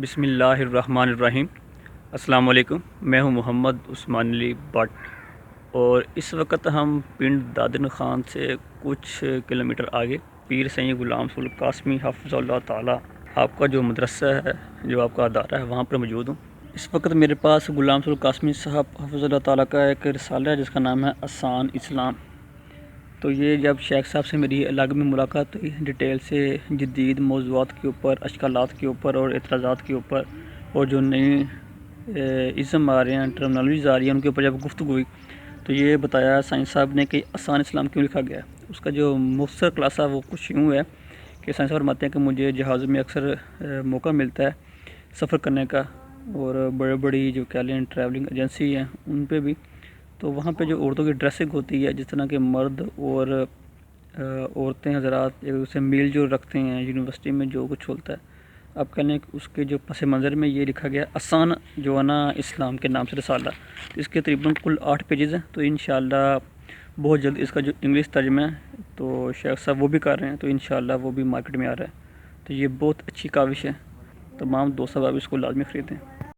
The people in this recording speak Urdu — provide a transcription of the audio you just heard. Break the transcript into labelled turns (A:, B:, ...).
A: بسم اللہ الرحمن الرحیم۔ السلام علیکم، میں ہوں محمد عثمان علی بٹ، اور اس وقت ہم پنڈ دادن خان سے کچھ کلومیٹر آگے پیر سید غلام رسول قاسمی حفظ اللہ تعالی آپ کا جو مدرسہ ہے، جو آپ کا ادارہ ہے، وہاں پر موجود ہوں۔ اس وقت میرے پاس غلام رسول قاسمی صاحب حفظ اللہ تعالی کا ایک رسالہ ہے جس کا نام ہے آسان اسلام۔ تو یہ جب شیخ صاحب سے میری الگ میں ملاقات ہوئی، ڈیٹیل سے جدید موضوعات کے اوپر، اشکالات کے اوپر اور اعتراضات کے اوپر، اور جو نئی اسم آ رہے ہیں، ٹرمنالوجیز آ رہی ہیں، ان کے اوپر جب گفتگو ہوئی تو یہ بتایا سائنس صاحب نے کہ آسان اسلام کیوں لکھا گیا ہے۔ اس کا جو مختصر خلاصہ وہ کچھ یوں ہے کہ سائنس صاحب فرماتے ہیں کہ مجھے جہازوں میں اکثر موقع ملتا ہے سفر کرنے کا، اور بڑے بڑی جو کہہ لیں ٹریولنگ ایجنسی ہیں ان پہ بھی، تو وہاں پہ جو عورتوں کی ڈریسنگ ہوتی ہے، جس طرح کے مرد اور عورتیں حضرات ایک دوسرے سے میل جو رکھتے ہیں، یونیورسٹی میں جو کچھ ہوتا ہے، اب کہہ لیں کہ اس کے جو پس منظر میں یہ لکھا گیا آسان جو ہے نا اسلام کے نام سے رسالہ۔ اس کے تقریباً کل 8 پیجز ہیں، تو انشاءاللہ بہت جلد اس کا جو انگلش ترجمہ ہے تو شیخ صاحب وہ بھی کر رہے ہیں، تو انشاءاللہ وہ بھی مارکیٹ میں آ رہا ہے۔ تو یہ بہت اچھی کاوش ہے، تمام دوست اب اس کو لازمی خریدیں۔